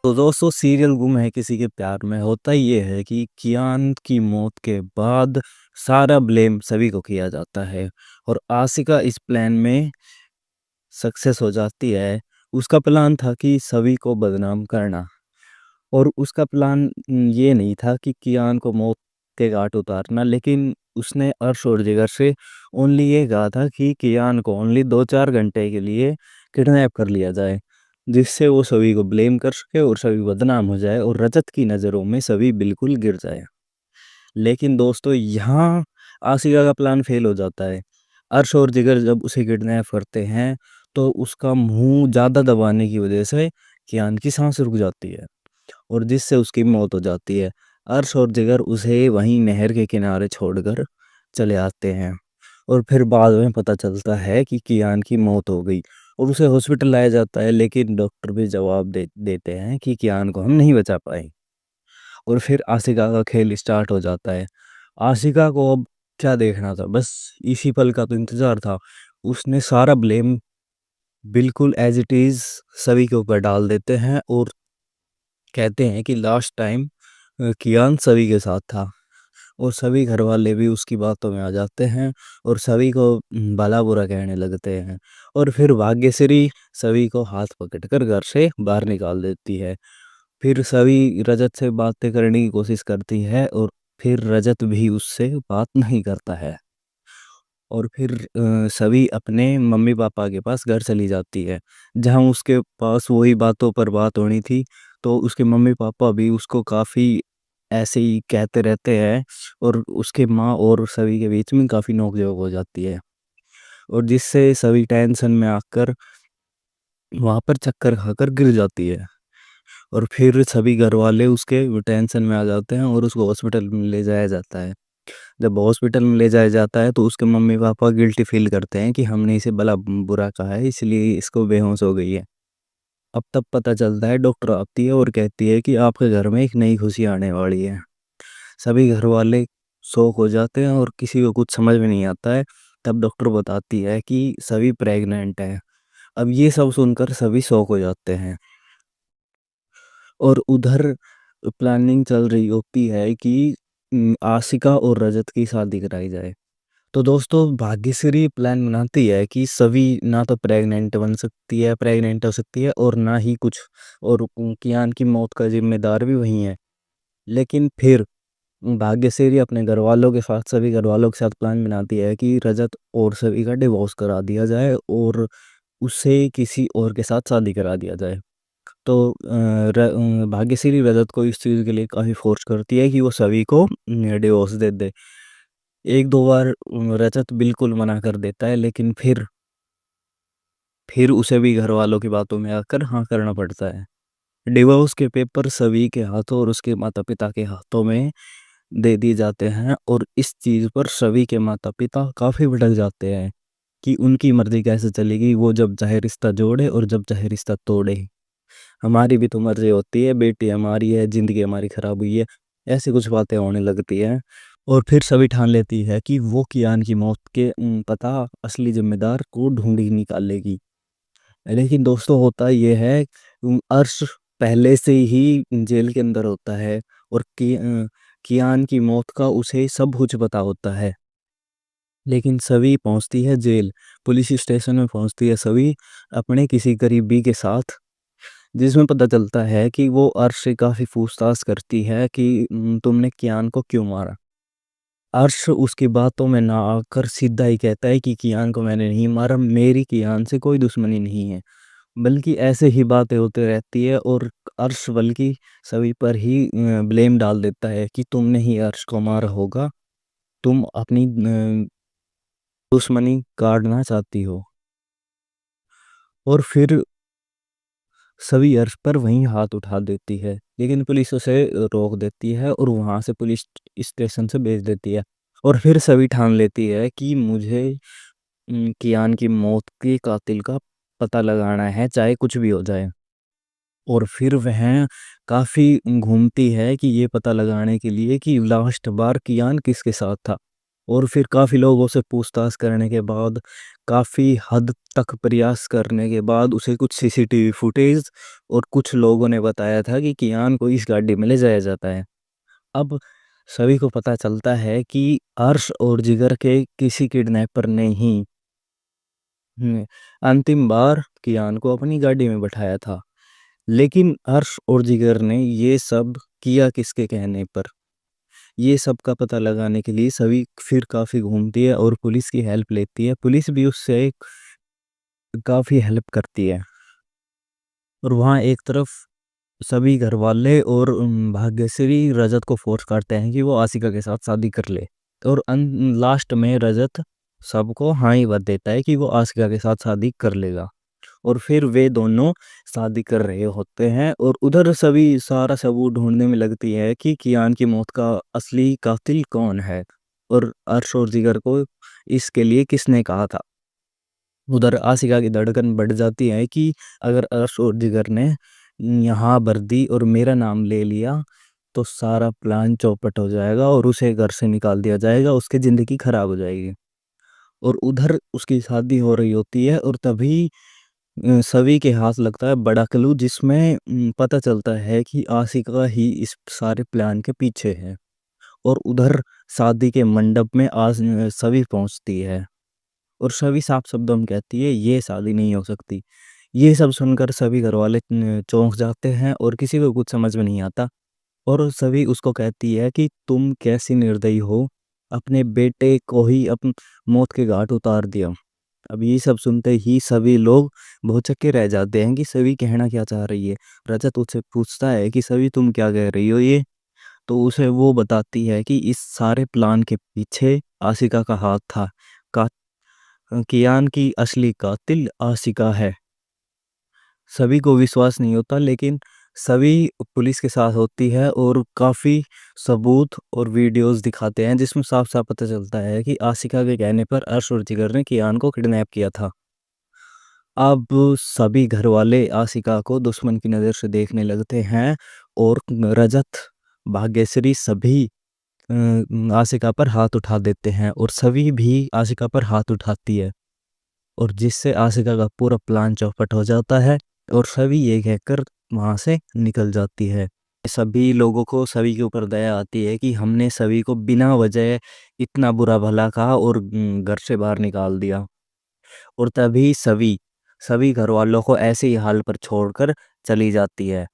तो दोस्तों सीरियल गुम है किसी के प्यार में होता ये है कि कियान की मौत के बाद सारा ब्लेम सभी को किया जाता है और आसिका इस प्लान में सक्सेस हो जाती है। उसका प्लान था कि सभी को बदनाम करना और उसका प्लान ये नहीं था कि कियान को मौत के घाट उतारना, लेकिन उसने अर्श और जिगर से ओनली ये कहा था कि कियान को ओनली 2-4 घंटे के लिए किडनैप कर लिया जाए, जिससे वो सभी को ब्लेम कर सके और सभी बदनाम हो जाए और रजत की नज़रों में सभी बिल्कुल गिर जाए। लेकिन दोस्तों यहाँ आसिका का प्लान फेल हो जाता है। अर्श और जिगर जब उसे किडनैप करते हैं तो उसका मुंह ज़्यादा दबाने की वजह से कियान की सांस रुक जाती है और जिससे उसकी मौत हो जाती है। अर्श और जिगर उसे वहीं नहर के किनारे छोड़कर चले आते हैं और फिर बाद में पता चलता है कि कियान की मौत हो गई और उसे हॉस्पिटल लाया जाता है, लेकिन डॉक्टर भी जवाब देते हैं कि कियान को हम नहीं बचा पाए। और फिर आशिका का खेल स्टार्ट हो जाता है। आशिका को अब क्या देखना था, बस इसी पल का तो इंतजार था। उसने सारा ब्लेम बिल्कुल एज इट इज सभी के ऊपर डाल देते हैं और कहते हैं कि लास्ट टाइम कियान सभी के साथ था और सभी घर वाले भी उसकी बातों में आ जाते हैं और सभी को भला बुरा कहने लगते हैं। और फिर भाग्यश्री सभी को हाथ पकड़कर घर से बाहर निकाल देती है। फिर सभी रजत से बातें करने की कोशिश करती है और फिर रजत भी उससे बात नहीं करता है और फिर सभी अपने मम्मी पापा के पास घर चली जाती है, जहाँ उसके पास वही बातों पर बात होनी थी। तो उसके मम्मी पापा भी उसको काफ़ी ऐसे ही कहते रहते हैं और उसके माँ और सभी के बीच में काफ़ी नोक-झोंक हो जाती है और जिससे सभी टेंशन में आकर वहाँ पर चक्कर खाकर गिर जाती है। और फिर सभी घरवाले उसके टेंशन में आ जाते हैं और उसको हॉस्पिटल में ले जाया जाता है। जब हॉस्पिटल में ले जाया जाता है तो उसके मम्मी-पापा गिल्टी फ़ील करते हैं कि हमने इसे भला बुरा कहा है, इसलिए इसको बेहोश हो गई है। अब तब पता चलता है, डॉक्टर आती है और कहती है कि आपके घर में एक नई खुशी आने वाली है। सभी घरवाले शॉक हो जाते हैं और किसी को कुछ समझ में नहीं आता है। तब डॉक्टर बताती है कि सभी प्रेग्नेंट हैं। अब ये सब सुनकर सभी शॉक हो जाते हैं और उधर प्लानिंग चल रही होती है कि आशिका और रजत की शादी कराई जाए। तो दोस्तों भाग्यश्री प्लान बनाती है कि सभी ना तो प्रेग्नेंट हो सकती है और ना ही कुछ, और कियान की मौत का जिम्मेदार भी वही है। लेकिन फिर भाग्यश्री अपने घर वालों के साथ सभी घर वालों के साथ प्लान बनाती है कि रजत और सभी का डिवोर्स करा दिया जाए और उससे किसी और के साथ शादी करा दिया जाए। तो भाग्यश्री रजत को इस चीज़ के लिए काफ़ी फोर्स करती है कि वो सभी को डिवोर्स दे दे। एक दो बार रजत बिल्कुल मना कर देता है, लेकिन फिर उसे भी घर वालों की बातों में आकर हाँ करना पड़ता है। डिवोर्स के पेपर सभी के हाथों और उसके माता पिता के हाथों में दे दिए जाते हैं और इस चीज़ पर सभी के माता पिता काफ़ी भड़क जाते हैं कि उनकी मर्जी कैसे चलेगी, वो जब चाहे रिश्ता जोड़े और जब चाहे रिश्ता तोड़े। हमारी भी तो मर्जी होती है, बेटी हमारी है, ज़िंदगी हमारी ख़राब हुई है, ऐसी कुछ बातें होने लगती हैं। और फिर सभी ठान लेती है कि वो कियान की मौत के पता असली ज़िम्मेदार को ढूँढ ही निकालेगी। लेकिन दोस्तों होता ये है, अर्श पहले से ही जेल के अंदर होता है और कियान की मौत का उसे सब कुछ पता होता है। लेकिन सभी पहुँचती है जेल, पुलिस स्टेशन में पहुँचती है सभी अपने किसी करीबी के साथ, जिसमें पता चलता है कि वो अर्श से काफ़ी पूछताछ करती है कि तुमने कियान को क्यों मारा? अर्श उसकी बातों में ना आकर सीधा ही कहता है कि कियान को मैंने नहीं मारा, मेरी कियान से कोई दुश्मनी नहीं है। बल्कि ऐसे ही बातें होती रहती है और अर्श बल्कि सभी पर ही ब्लेम डाल देता है कि तुमने ही अर्श को मारा होगा, तुम अपनी दुश्मनी काढ़ना चाहती हो। और फिर सभी अर्श पर वहीं हाथ उठा देती है, लेकिन पुलिस उसे रोक देती है और वहाँ से पुलिस स्टेशन से भेज देती है। और फिर सभी ठान लेती है कि मुझे कियान की मौत के कातिल का पता लगाना है, चाहे कुछ भी हो जाए। और फिर वह काफ़ी घूमती है कि ये पता लगाने के लिए कि लास्ट बार कियान किसके साथ था। और फिर काफ़ी लोगों से पूछताछ करने के बाद, काफ़ी हद तक प्रयास करने के बाद उसे कुछ सीसीटीवी फुटेज और कुछ लोगों ने बताया था कि कियान को इस गाड़ी में ले जाया जाता है। अब सभी को पता चलता है कि अर्श और जिगर के किसी किडनैपर ने ही हम्म, अंतिम बार कियान को अपनी गाड़ी में बैठाया था। लेकिन अर्श और जिगर ने ये सब किया किसके कहने पर? ये सब का पता लगाने के लिए सभी फिर काफ़ी घूमती है और पुलिस की हेल्प लेती है। पुलिस भी उससे काफ़ी हेल्प करती है। और वहाँ एक तरफ सभी घरवाले और भाग्यश्री रजत को फोर्स करते हैं कि वो आशिका के साथ शादी कर ले। और लास्ट में रजत सबको हाँ ही बता देता है कि वो आशिका के साथ शादी कर लेगा। और फिर वे दोनों शादी कर रहे होते हैं और उधर सभी सारा सबूत ढूंढने में लगती है कि कियान की मौत का असली कातिल कौन है और अर्श और जिगर को इसके लिए किसने कहा था। उधर आशिका की धड़कन बढ़ जाती है कि अगर अर्श और जिगर ने यहाँ वर्दी और मेरा नाम ले लिया तो सारा प्लान चौपट हो जाएगा और उसे घर से निकाल दिया जाएगा, उसकी ज़िंदगी खराब हो जाएगी। और उधर उसकी शादी हो रही होती है और तभी सभी के हाथ लगता है बड़ा क्लू, जिसमें पता चलता है कि आशिका ही इस सारे प्लान के पीछे है। और उधर शादी के मंडप में आज सभी पहुंचती है और सभी साफ शब्दों में कहती है ये शादी नहीं हो सकती। ये सब सुनकर सभी घर वाले चौंक जाते हैं और किसी को कुछ समझ में नहीं आता। और सभी उसको कहती है कि तुम कैसी निर्दयी हो, अपने बेटे को ही अपन मौत के घाट उतार दिया। अब ये सब सुनते ही सभी लोग भौचक्के रह जाते हैं कि सभी कहना क्या चाह रही है। रजत उससे पूछता है कि सभी तुम क्या कह रही हो ये। तो उसे वो बताती है कि इस सारे प्लान के पीछे आशिका का हाथ था। का कियान की असली कातिल आशिका है। सभी को विश्वास नहीं होता, लेकिन सभी पुलिस के साथ होती है और काफ़ी सबूत और वीडियोस दिखाते हैं जिसमें साफ साफ पता चलता है कि आशिका के कहने पर अर्श और जिगर ने कियान को किडनैप किया था। अब सभी घर वाले आशिका को दुश्मन की नज़र से देखने लगते हैं और रजत, भाग्यश्री सभी आशिका पर हाथ उठा देते हैं और सभी भी आशिका पर हाथ उठाती है और जिससे आशिका का पूरा प्लान चौपट हो जाता है और सभी ये कहकर वहाँ से निकल जाती है। सभी लोगों को सभी के ऊपर दया आती है कि हमने सभी को बिना वजह इतना बुरा भला कहा और घर से बाहर निकाल दिया। और तभी सभी सभी घर वालों को ऐसे ही हाल पर छोड़कर चली जाती है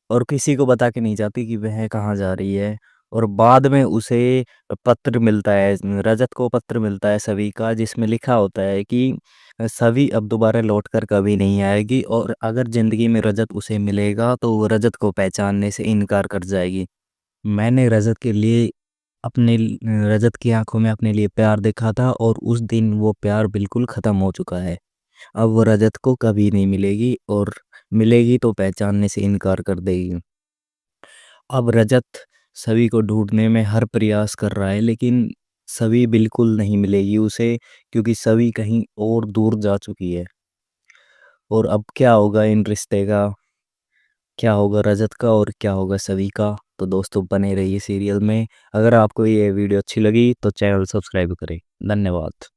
और किसी को बता के नहीं जाती कि वह कहाँ जा रही है। और बाद में उसे पत्र मिलता है, रजत को पत्र मिलता है सभी का, जिसमें लिखा होता है कि सभी अब दोबारा लौट कर कभी नहीं आएगी और अगर जिंदगी में रजत उसे मिलेगा तो वो रजत को पहचानने से इनकार कर जाएगी। मैंने रजत के लिए रजत की आंखों में अपने लिए प्यार देखा था और उस दिन वो प्यार बिल्कुल ख़त्म हो चुका है। अब वो रजत को कभी नहीं मिलेगी और मिलेगी तो पहचानने से इनकार कर देगी। अब रजत सभी को ढूंढने में हर प्रयास कर रहा है, लेकिन सभी बिल्कुल नहीं मिलेगी उसे, क्योंकि सभी कहीं और दूर जा चुकी है। और अब क्या होगा इन रिश्ते का, क्या होगा रजत का और क्या होगा सभी का, तो दोस्तों बने रहिए सीरियल में। अगर आपको ये वीडियो अच्छी लगी तो चैनल सब्सक्राइब करें। धन्यवाद।